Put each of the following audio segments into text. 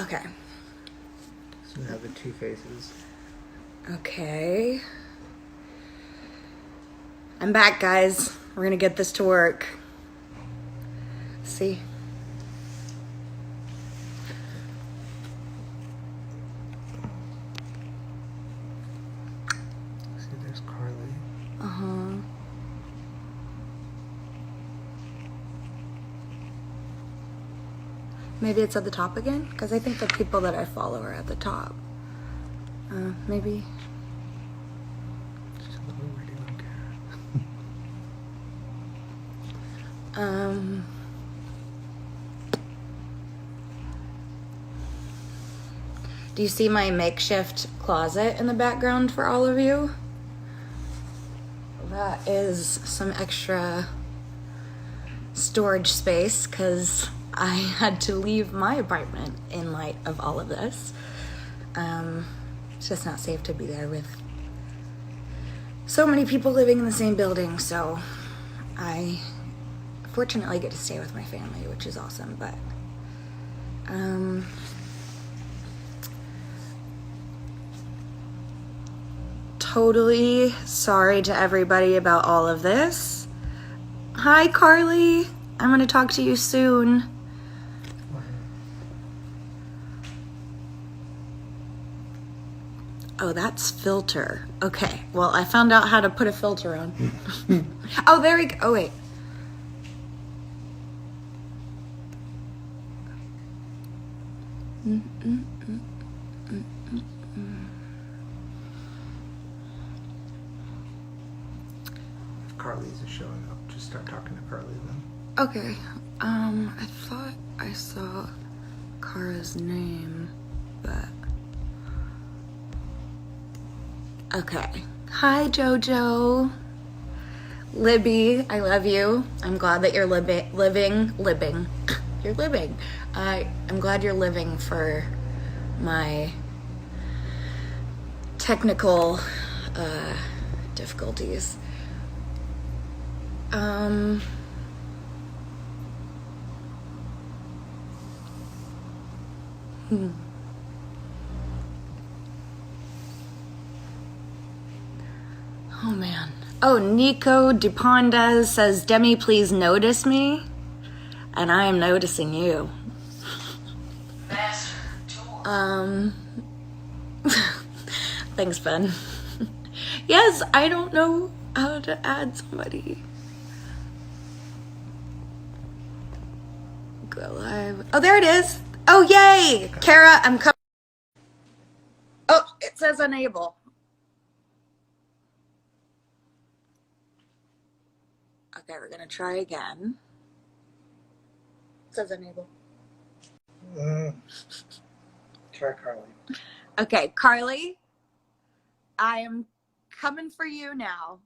Okay. So we have the two faces. Okay. I'm back, guys. We're gonna get this to work. See? See, there's Karlie. Uh-huh. Maybe it's at the top again? Because I think the people that I follow are at the top. Maybe. She's a little weird, I don't care. Do you see my makeshift closet in the background for all of you? That is some extra storage space because I had to leave my apartment in light of all of this. It's just not safe to be there with so many people living in the same building, so I fortunately get to stay with my family, which is awesome, but totally sorry to everybody about all of this. Hi, Karlie. I'm going to talk to you soon. Oh, that's filter. Okay. Well, I found out how to put a filter on. Oh, there we go. Oh, wait. If Karlie's showing up, just start talking to Karlie then. Okay. I thought I saw Kara's name, but... Okay. Hi, Jojo. Libby, I love you. I'm glad that you're living. You're living. I'm glad you're living for my technical difficulties. Oh man. Oh, Nico Dupondes says, Demi, please notice me. And I am noticing you. Thanks, Ben. Yes, I don't know how to add somebody. Go live. Oh, there it is. Oh, yay. Kara, I'm coming. Oh, it says unable. Okay, we're gonna try again. It says unable. Try Karlie. Okay, Karlie, I am coming for you now.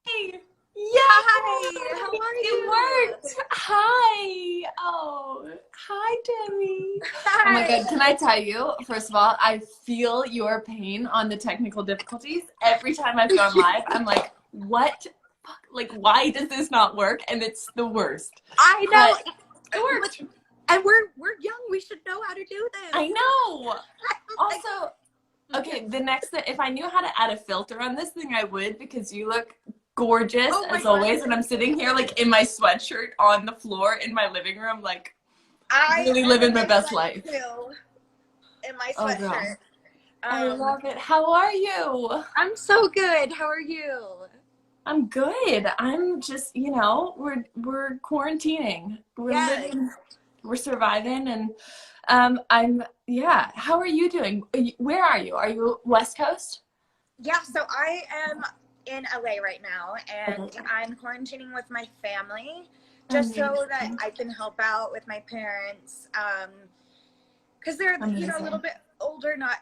Hey. Yeah. Hi, how are It you? worked. Hi. Oh, hi, Demi. Hi. Oh my God. Can I tell you, first of all, I feel your pain on the technical difficulties. Every time I've gone live, I'm like, what? Fuck? Like, why does this not work? And it's the worst. I know. But it worked. And we're young. We should know how to do this. I know. Also, okay, the next thing, if I knew how to add a filter on this thing, I would, because you look gorgeous as always, and I'm sitting here like in my sweatshirt on the floor in my living room, like really living my best life. In my sweatshirt. I love it. How are you? I'm so good. How are you? I'm good. I'm just, you know, we're quarantining. We're living, we're surviving, and how are you doing? Where are you? Are you West Coast? Yeah, so I am in LA right now, and I'm quarantining with my family just so that I can help out with my parents, because they're you know, a little bit older, not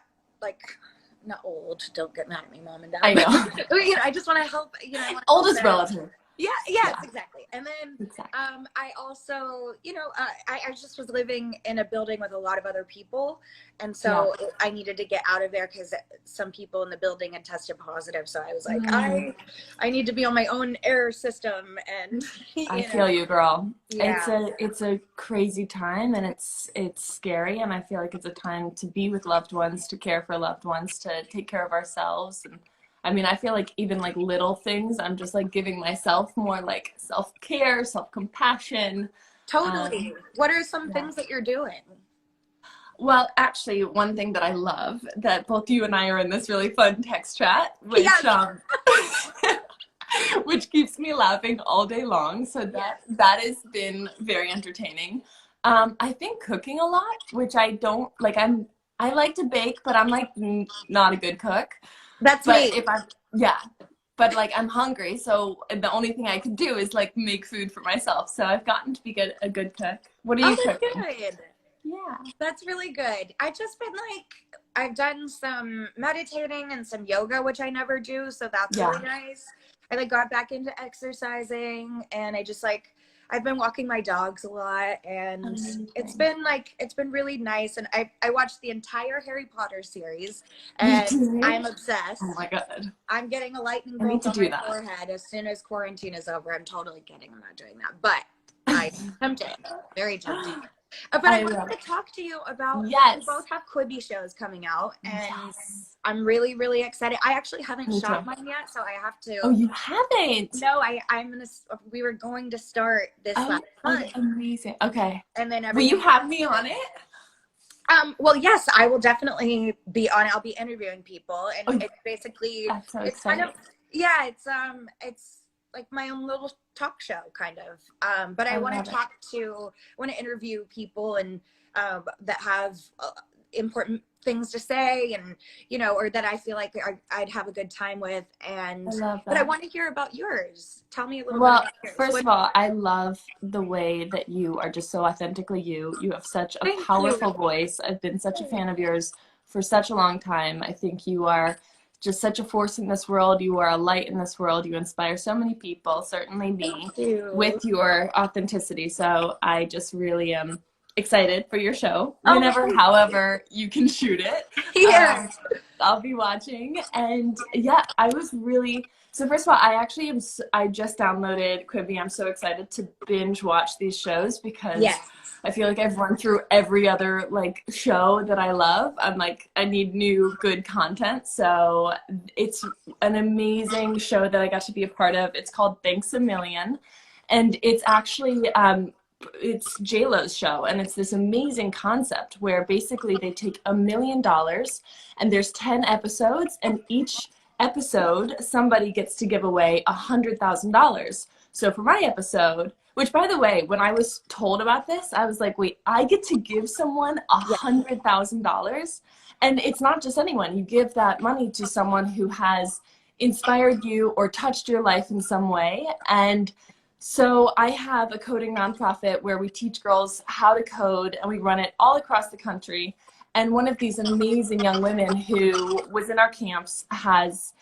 old, don't get mad at me, mom and dad. I know. You know, I just want to help, you know. Oldest relative. yes, exactly. And then Exactly. I also, I just was living in a building with a lot of other people, and so I needed to get out of there because some people in the building had tested positive. So I was like, I need to be on my own air system, and I feel you, girl. Yeah. It's a crazy time, and it's scary, and I feel like it's a time to be with loved ones, to care for loved ones, to take care of ourselves. And I mean, I feel like even like little things, I'm just like giving myself more like self-care, self-compassion. Totally. What are some things that you're doing? Well, actually, one thing that I love that both you and I are in this really fun text chat, which Yes. which keeps me laughing all day long. So that has been very entertaining. I think cooking a lot, which I don't like. I like to bake, but I'm like not a good cook. That's But me. but like I'm hungry, so the only thing I could do is like make food for myself. So I've gotten to be a good cook. What are you that's cooking? good. Yeah. That's really good. I just been like, I've done some meditating and some yoga, which I never do. So that's really nice. I like got back into exercising, and I just like, I've been walking my dogs a lot, and it's been really nice. And I watched the entire Harry Potter series, and I'm obsessed. Oh my God. I'm getting a lightning I need bolt to on do my that. forehead as soon as quarantine is over. I'm totally kidding. I'm not doing that, but I'm tempted, very tempted. But I wanted to talk to you about, we both have Quibi shows coming out, and I'm really, really excited. I actually haven't shot mine yet, so I have to. Oh, you haven't? No, we were going to start this last month. Amazing. Okay. And then will you have me on it? Well, yes, I will definitely be on. I'll be interviewing people, and it's basically, that's so it's exciting. kind of, it's like my own little talk show kind of. But I want to interview people and that have important things to say, and or that I feel like I'd have a good time with. And but I want to hear about yours. Tell me a little bit about yours. First of all, I love the way that you are just so authentically you. You have such a powerful voice. I've been such a fan of yours for such a long time. I think you are just such a force in this world. You are a light in this world. You inspire so many people, certainly me, with your authenticity. So I just really am excited for your show. Whenever, however, you can shoot it. Yes. I'll be watching. And I was really, so first of all, I just downloaded Quibi. I'm so excited to binge watch these shows because I feel like I've run through every other like show that I love. I'm like, I need new good content. So it's an amazing show that I got to be a part of. It's called Thanks a Million. And it's actually, it's J-Lo's show, and it's this amazing concept where basically they take $1 million and there's 10 episodes, and each episode somebody gets to give away $100,000. So for my episode, which by the way, when I was told about this, I was like, wait, I get to give someone $100,000? And it's not just anyone. You give that money to someone who has inspired you or touched your life in some way. And so I have a coding nonprofit where we teach girls how to code, and we run it all across the country. And one of these amazing young women who was in our camps has,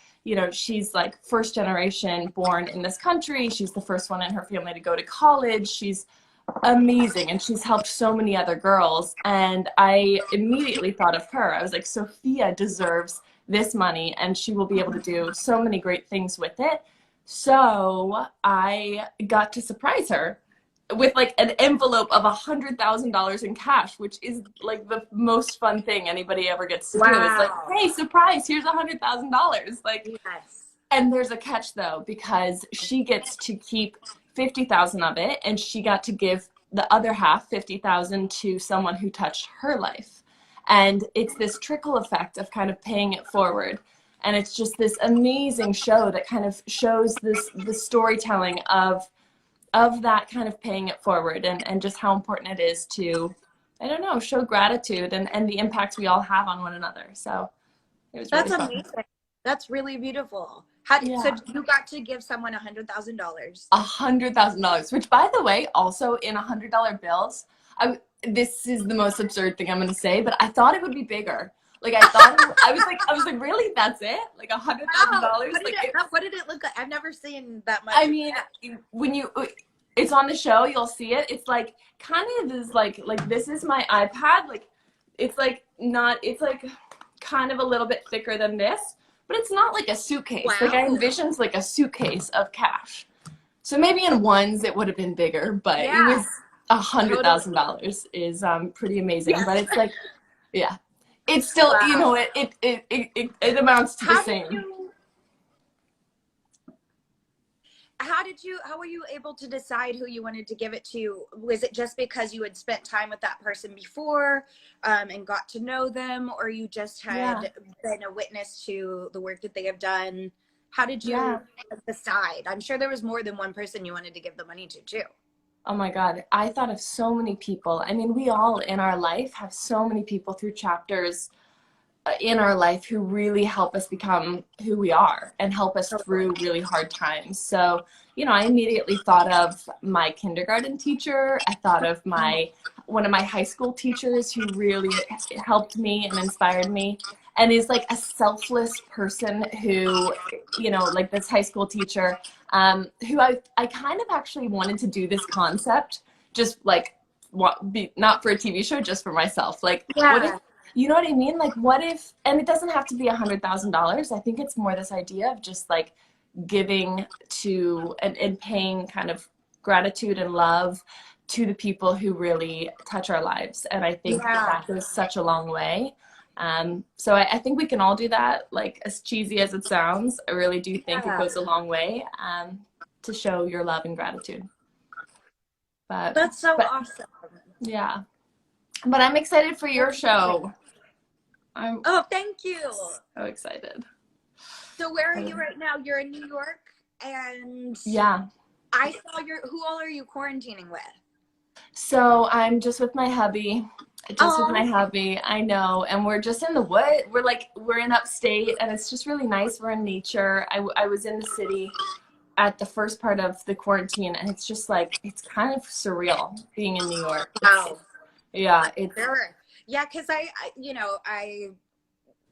she's like first generation born in this country. She's the first one in her family to go to college. She's amazing, and she's helped so many other girls. And I immediately thought of her. I was like, Sophia deserves this money, and she will be able to do so many great things with it. So I got to surprise her with like an envelope of $100,000 in cash, which is like the most fun thing anybody ever gets to do. It's like, hey, surprise, here's $100,000. Like, and there's a catch though, because she gets to keep 50,000 of it, and she got to give the other half, 50,000, to someone who touched her life. And it's this trickle effect of kind of paying it forward. And it's just this amazing show that kind of shows the storytelling of that kind of paying it forward, and just how important it is to, I don't know, show gratitude and the impact we all have on one another. So it was really fun. Amazing. That's really beautiful. So you got to give someone $100,000. $100,000, which by the way, also in $100 bills, this is the most absurd thing I'm going to say, but I thought it would be bigger. Like I thought, I was like, really? That's it? Like $100,000? What did it look like? I've never seen that much. I mean, when it's on the show, you'll see it. It's like kind of is like this is my iPad. Like it's like not. It's like kind of a little bit thicker than this, but it's not like a suitcase. Wow. Like I envisioned like a suitcase of cash. So maybe in ones it would have been bigger, but it was $100,000 is pretty amazing. But it's like, yeah, it's still you know it amounts to the same. How were you able to decide who you wanted to give it to? Was it just because you had spent time with that person before and got to know them, or you just had been a witness to the work that they have done? How did you decide? I'm sure there was more than one person you wanted to give the money to, too. Oh my God, I thought of so many people. I mean, we all in our life have so many people through chapters in our life who really help us become who we are and help us through really hard times. So, you know, I immediately thought of my kindergarten teacher. I thought of one of my high school teachers who really helped me and inspired me, and is like a selfless person who, you know, like this high school teacher, who I kind of actually wanted to do this concept, just like not for a TV show, just for myself. Like, what if, you know what I mean? Like, what if, and it doesn't have to be $100,000. I think it's more this idea of just like giving to and paying kind of gratitude and love to the people who really touch our lives. And I think that goes such a long way. So I think we can all do that. Like, as cheesy as it sounds, I really do think it goes a long way to show your love and gratitude. But that's so awesome. Yeah. But I'm excited for your show. Thank you. So excited. So where are you right now? You're in New York, and I saw who all are you quarantining with? So I'm just with my hubby. I know. And we're just in the wood. We're in upstate, and it's just really nice. We're in nature. I was in the city at the first part of the quarantine, and it's just like, it's kind of surreal being in New York. Wow. Yeah, it's because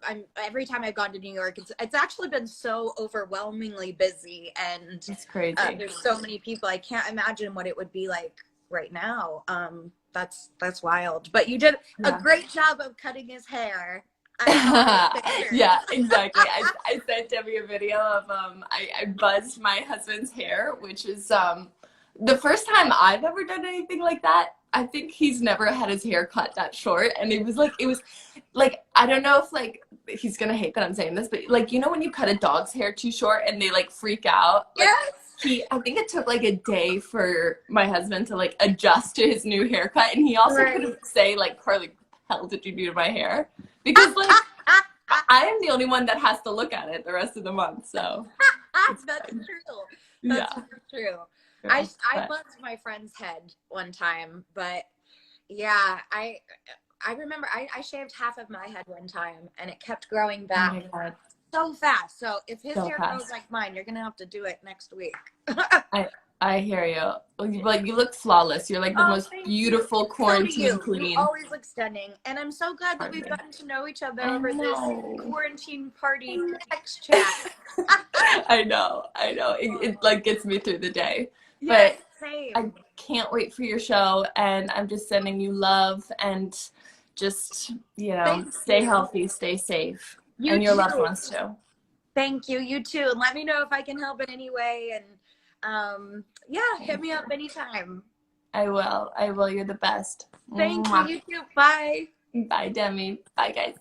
I'm every time I've gone to New York, it's actually been so overwhelmingly busy, and it's crazy. There's so many people. I can't imagine what it would be like right now. That's wild. But you did a great job of cutting his hair. Yeah, exactly. I sent Demi a video of I buzzed my husband's hair, which is the first time I've ever done anything like that. I think he's never had his hair cut that short, and it was like I don't know if like he's gonna hate that I'm saying this, but like, you know when you cut a dog's hair too short and they like freak out? Like, I think it took like a day for my husband to like adjust to his new haircut, and he also couldn't say like, Carlie, what the hell did you do to my hair? Because like I am the only one that has to look at it the rest of the month. So that's true. That's true. I buzzed my friend's head one time, but yeah, I remember I shaved half of my head one time, and it kept growing back so fast. So if his hair grows like mine, you're gonna have to do it next week. I hear you. Like, you look flawless. You're like the most beautiful quarantine queen. You always look stunning, and I'm so glad that we've gotten to know each other over this quarantine party text chat. I know. It like gets me through the day. Yes, but same. I can't wait for your show, and I'm just sending you love, and just, you know, stay healthy, stay safe, and your loved ones too. Thank you. You too. And let me know if I can help in any way. And hit me up anytime. I will. You're the best. Thank you. You too. Bye. Bye, Demi. Bye, guys.